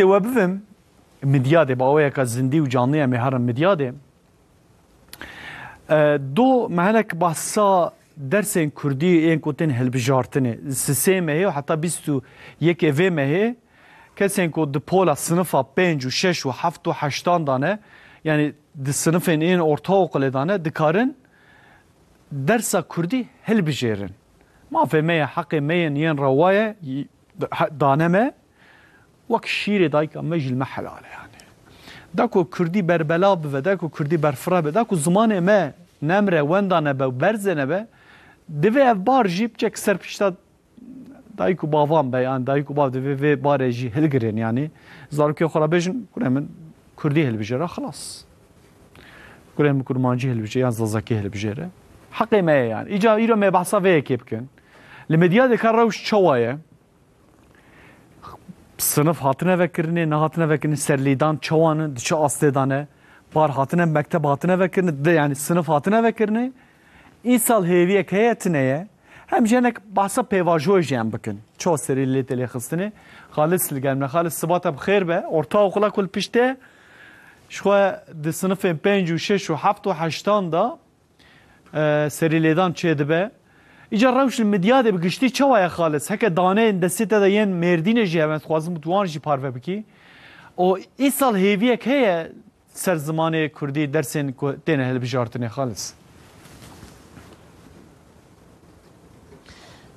وبفهم مدياده باوية كزندي وجانية مهارا مدياده دو مهلك بحثا درسين كردي این کوتن هلبجارتنه سیسه مهی و حتی 21 اوه مهی کسین کو دپولا صنفا 5 و 6 و 7 و 8 دانه yani di sınıfın en orta okulu dane dikarın dersa Kurdi helbijerin. Mafemeye hakkı meyen yen ravaya daneme vak şiiri dayka mecil mehalale yani. Dako Kurdi berbela be dako Kurdi berfra be dako zamanı me nemre wendane be berzene be deve ev bar jip çek serpişta dayku bavam be yani dayku bav deve ve bareji helgirin yani. Zarki xarabejin kuremin Kurdi helbijera خلاص. كلهم كرمانجي هالبجي يعني زلزكي هالبجيرة حقي ما يعني إجا إيرو ما بحثا فيه كيبكن المديا ذكر روش شواية صنف هاتنا فكرني نهاتنا فكرني سرليدان شوان دشا أستدانه بار هاتنا مكتب هاتنا فكرني يعني صنف هاتنا فكرني إنسال هيفية كياتنية هم جانك بحثا بيواجوه جام بكن شو سري اللي تلي خصني خالص الجامعة خالص صباته بخير به أرتا وخلا كل بيشته شو د صنف 5 و 6 و 7 و 8 دا سریلیدان چه دبه ایجا روش المدیاده بگشتی چوای خالص هک دانه دسته دا ین مردین جی هم خوازم توان جی پارو بکی او ای سال هیویه که سر زمان کردی درسین تنه هل بجارتنه خالص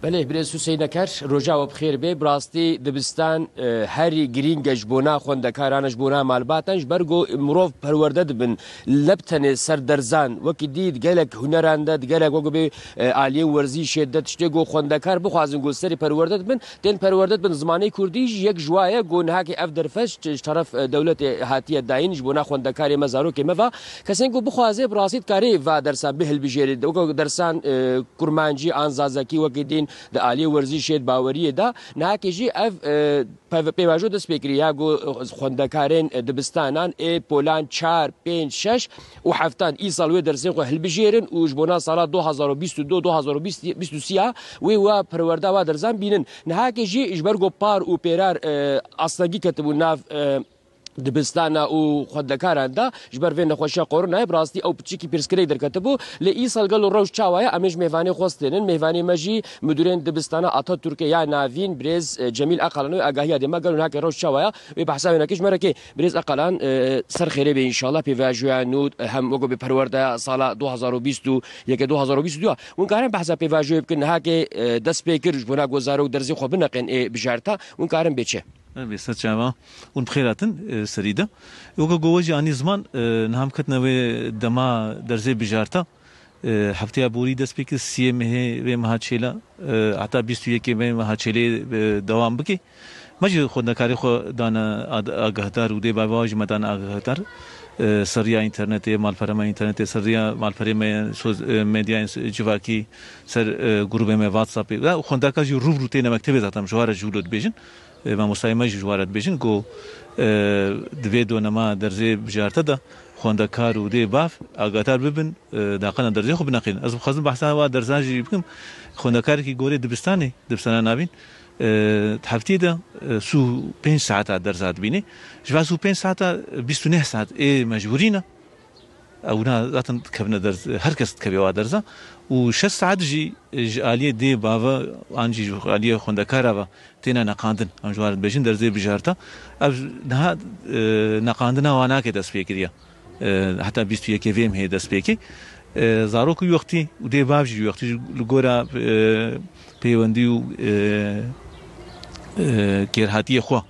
بله برز حسین کر روجا و بخیر به براستی دبستان هری گرین گجبونا خوندکارانش بونا مالباتنش برگو مروف پرورده دبن لبتن سردرزان وکی دید گلک هنرانده گلک وگو به عالیه ورزی شدت شته گو خوندکار بخوازن گو سری پرورده دبن تن پرورده دبن زمانی کردی یک جوایه گو نهاکی اف درفش طرف دولت هاتیه داین جبونا خوندکاری مزارو که مفا کسین گو بخوازه براستید کاری و درسان بهل بجرید وگو درسان کرمانجی آنزازکی وکی دین د عالی ورزی شید باوریه دا ناکیجی اف پیواجو دست بکری یا گو خوندکارین دبستانان ای پولان 4 5 6 و هفتان ای سال و درسین خو هلبجیرن و جبونا سال 2022 2023 و پرورده و درزان بینن ناکیجی اجبرگو پار و پیرار اصلگی کتبو ناف دبستانا و خودکاران دا جبر وین نخوشی قرنه براستی او پچیکی پرسکری در کتبو لی سال گلو روش چاویا امیج میوانی خوستنن میوانی مجی مدورین دبستانا آتا ترکیه یا ناوین برز جمیل اقلانو آگاهی ادم گلو ناک روش چاویا و بحثا نکش مرکی برز اقلان سر خیره به ان شاء الله پیواجو نود هم وگو به پرورده سال 2021 2022 اون کارن بحثا پیواجو بکن هاکی دست پیکر جبونا گزارو درزی خو بنقن بجارتا اون کارن بچه بسات شما اون بخيراتن سريده وكا جوجي اني زمان نهم كتنا دما درزي بجارتا هفتي بوري دس بيك سي ام هي و مهاچيلا حتى 21 و مهاچيلي دوام بكي ماجي خودنا كاري خو دانا اگهدار ودي باواج مدان اگهدار سريا انترنت مال فرما انترنت سريا مال فرما ميديا جواكي سر جروب ما واتساب خوندا كاجي روبرو تينا مكتبه ذاتم جوار جولود بيجن ما مسايمه جوارات بيجن جو دوی دونما درزي بجارته ده خوندکار و دی باف اگاتار ببن داقنا درزي خو بنقين از خازم بحثا و درزاجي بكم خوندکار کی گوري دبستاني نابين هفته ده سو 5 ساعات درزات بيني جوا سو 5 ساعات 29 ساعت اي مجبورينا اونا ذاتن كبنا درز هر کس کبي وا درزا و 6 ساعات جي آليه دي باوا انجي آليه خوندکارا تينا نقاندن ام جوار بيجن درزي بجارتا نه نقاندنا وانا كه دس فكريا حتى 21 كيفيم هي دس فكي زاروك وقتي ودي بابجي وقتي لغورا بيونديو كير هاتيه خو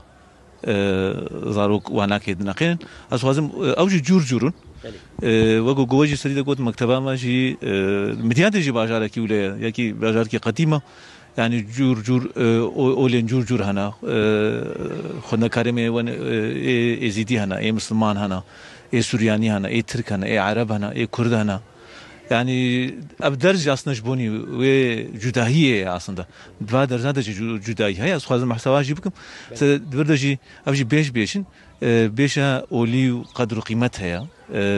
زاروك وانا كه نقين اسوازم اوجي جورجورون وگو گوجی سریده گوت مکتبه ماشي مديانه جي بازار کی ولا یکی بازار کی قدیمه يعني جور اولين جور هنا خدنا كريمه ون ازيدي هنا اي مسلمان هنا اي سورياني هنا اي ترك هنا اي عرب هنا اي كرد هنا يعني ابدرج اصلا جبوني وجداهيه اصلا دوا درجات جداهيه هي اصلا محتوى جيبكم دبردجي ابجي بيشن بيشا اولي قدر قيمتها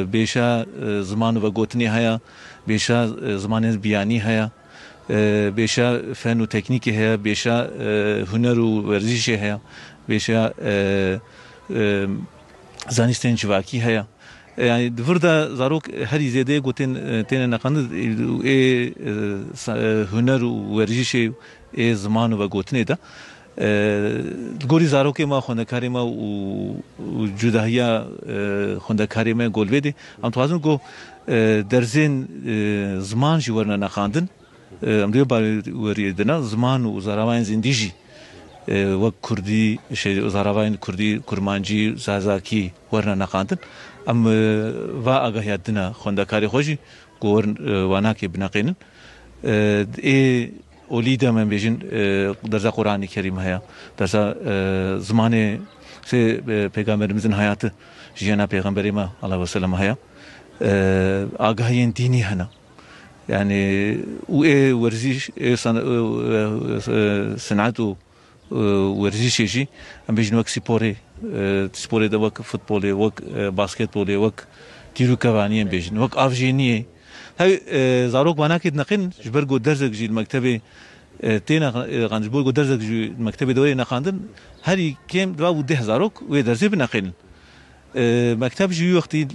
بيشا زمان وقوتني هيا بيشا زمان بياني هيا بيشا فن وتكنيكي هيا بيشا هنر وورزش هيا بێشە زانستێن civakî heye yani vir de zarok herî zêdeyê gotin têne neqandin ê huner û werjîşê ê ziman û vegotinê de gorî zarokê me xwendekarê me û cudahiya xwendekarê me golvedê em dixwazin ku derzên ziman jî werine neqandin em dê baweriyê dina ziman û zaravayên zindî jî wek Kurdî zaravayên Kurdî Kurmancî Zazakî werine neqandin em va agahiya dina xwendekarê xwe jî ku werin wanakê bineqînin ê olî de em bêjin derza Qur'anî Kerîm heye derza zimanê sê peygamberimizin hayatı jiyana peygamberê me aleyhi ve sellem heye agahiyên dînî hene yani û ê werzîş ê sanat û werzîşê jî em bêjin wek sporê de wek futbolê wek basketbolê wek tîrûkevaniyê em bêjin wek avjêniyê hey zarok wanakê dineqînin ji ber ku derzek jî li mektebê têne qandin ji ber ku derzek jî li mektebê de wê neqandin herî kêm diva bû 10 zarok wê derzê bineqînin mekteb jî wî wextî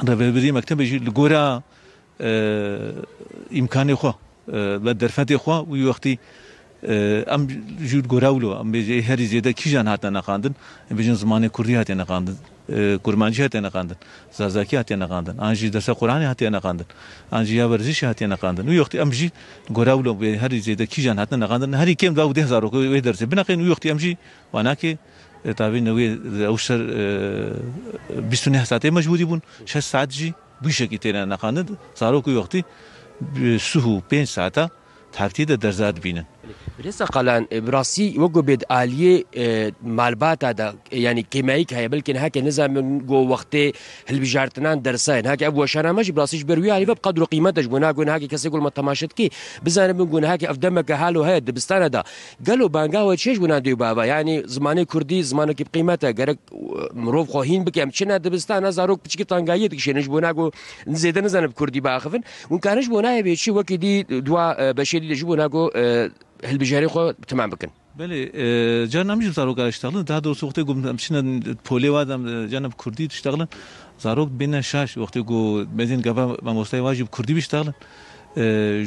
rêveberî mektebê jî li gora îmkanê xwe ve derfetê xwe wî wextî em jî gora wilo em bêje herî zêde kîjan hatine neqandin em bêjin zimanê Kurdî hatiye neqandin Kurmancî hatiye neqandin Zazakî hatiye neqandin an jî dersa Qur'anê hatiye neqandin an jî ya werzîşê hatiye neqandin wî wextî em jî gora wilo herî zêde kîjan hatine neqandin herî kêm diva bû 10 zarok wê dersê bineqînin wî wextî em jî wanakê tavîn wê ew şer 29 saatê mecbûrî bûn 6 saat jî bû şekî têne neqandin zarok wî wextî 5 saata heftî de derza dibînin Rêsa qalan birasî wekû bêd aliyê malbata da yanî kêmayîk heye belkî heke nizamin got wextê hilbijartinan dersayên heke ev weşaname jî birasî ji ber wî alî ve bi qedr û qîmete ji bo nagon hekê kesê gul me temaşe dikê bizanin min gon hekê ev demeke halo heye dibistana da gelo banga we çêj bûna dê bava yanî zimanê Kurdî zimanekî bi qîmete gerek mirov xwehîn bike em çine dibistana zarok piçikî tangayiyê dikişêne ji bo nago zêde nizanin bi Kurdî biaxivin hûn karin ji bo nayê bêçî wekî dî dua beşerî de ji bo nago hilbijarê xwe tamam bikin. Belê caran em jî zarok iştexlin daha doğrusu wextê ku em çine polê wa de canan bi Kurdî diştexlin zarok bêne şaş wextê ku mezin gava mamostayê wa jî bi Kurdî biştexlin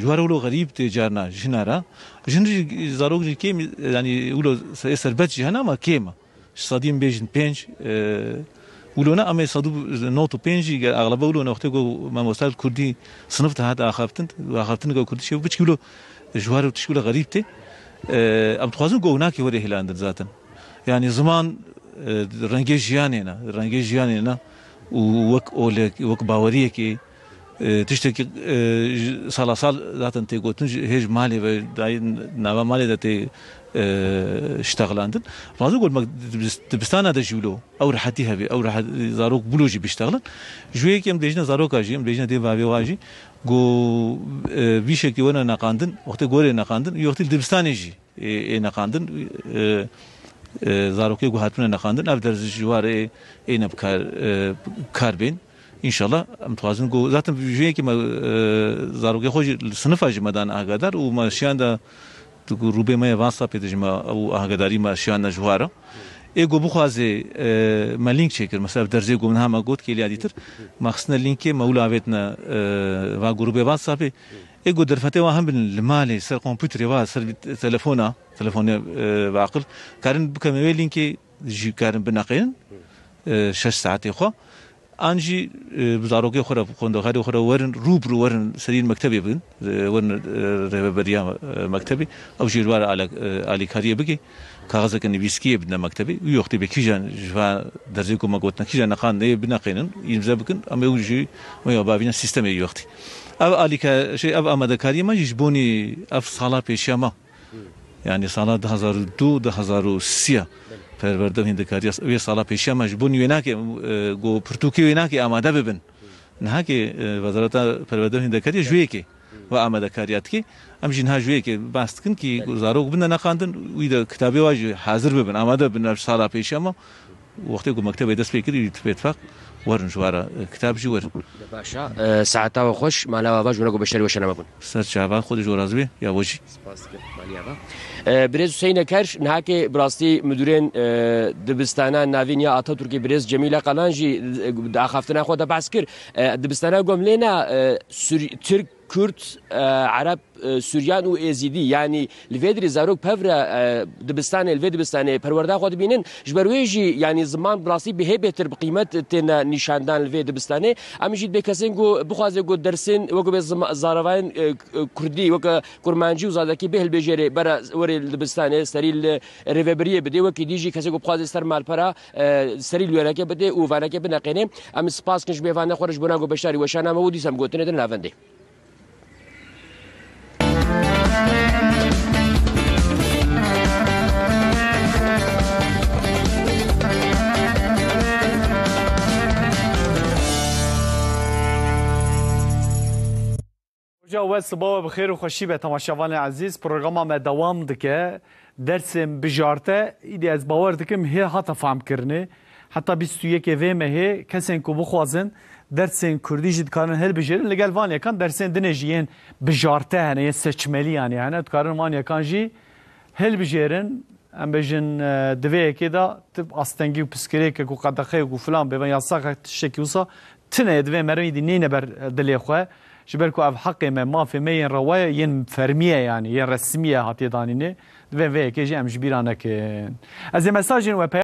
ji war wilo xerîb tê carna jina ra jin jî zarok jî kêm yanî wilo serbet jî hene ama kêm e sadî bêjin 5 wilo ne em sadû 95 jî aglaba wilo ne wextê ku mamosta Kurdî sınıf da hata axaftin ku Kurdî şev biçî wilo ji war tişkîla xerîb tê em dixwazin ku wanakê werê hilandin zaten yani ziman rengê jiyanê ne rengê jiyanê ne û wek olek wek baweriyekê tiştekî sala sal zaten tê gotin hêj malê ve dayê nava malê de tê iştexlandin dixwazin ku dibistana de jî wilo ew rehetî hebe ew zarok bûlo jî biştexlin ji wê yekê em bêjine zaroka jî em bêjine dê bavê wa jî ku vî şekî wene neqandin wextê gorê neqandin wextî dibistanê jî ê neqandin zarokê ku hatibine neqandin ev derz ji war ê ne kar bên İnşallah em dixwazin ku zaten ji yekê me zarokê xwe jî li sinifa jî me dan agadar û me şiyan de rûbê me van sapê de jî me ew agadarî me şiyan de ji war e ê ku bixwaze me lînk çêkir mesela derzê ku min hema got kêliya dîtir me xistine lînkê me wila avêtine va grûpê van sapê ê ku derfetê wan hem bin li malê ser kompûterê wa ser telefonê veaqil karin bikeme wê lînkê jî karin bineqînin 6 saatê xwe an jî bi zarokê xwe re xwendekarê xwe re werin rûbirû werin serîn mektebê bin werin rêveberiya mektebê ew jî war alîkariyê bike kaxezeke nivîskiyê bidine mektebê wî wextê bê kîjan ji va derzê ku me gotin kîjan nexandinê bineqînin îmze bikin em ew jî me bavîne sîstemê wî wextî ev ev amadekariyê me jî ji bonî ev sala pêşiya me yani sala 2002-2003 perwerde hîndekariya wê sala pêşiya me ji bo wênakê ku pirtûkê wênakê amade bibin nihakê wezareta perwerde hîndekariya ji wê yekê ve amadekariya dike em jî niha ji wê yekê bas dikin ki zarok bine neqandin wî de kitabê wa jî hazir bibin amade bibin ev sala pêşiya me وقتی که مکتب دست بکری تو اتفاق ورن جوارا کتاب جوار باشا ساعتا و خوش مالا و جونا بشری وشنا مبون سر شعبان خود جوراز بی یا وجی برز حسین کرش نهاك براستی مدورین دبستانا ناوینیا آتاتورکی برز جمیله قلانجی داخفتنا خود بحث کر دبستانا گملینا ترک كرد عرب سوريان و ازيدي يعني الفيدري زاروك بفرا دبستاني الفيدري دبستاني پروردا خود بينن جبرويجي يعني زمان براسي به بهتر بقيمه تنا نشاندان الفيدري دبستاني ام جيت بكسنگو بخوازه درسين وگو زاروان كردي وك كرمانجي وزادكي به البجري برا وري دبستاني سري ريفبريه بدي وكي ديجي كسنگو بخوازه سر مال برا سري لوركه بدي و فانكه بنقينه ام سپاس كنش بيفانه خرج بناگو بشاري وشانا مودي سم گوتنه دن لاوندي جا صباح بخیر و خوشی به تماشاوان عزیز پروگرام ما دوام دکه درس بجارته ایدی از باور دکم هی حتی فهم کرنه حتی 21 ویمه هی کسی که بخوازن درس کردی جد کارن هل بجرن لگل وان یکان درس دنجیین بجارته هنه سچملی یعنی هنه کارن وان یکان جی هل بجرن ام بجن دوی که دا تب استنگی و پسکری که کو قدخه و فلان به یاساق تشکیوسا تنه دوی مرمی دی نینه بر دلی خواه جبركو اف حقي ما في مين روايه ين فرميه يعني ين رسميه هاتي دانينه دوين في كي جي ام جبيرانك از مساجين و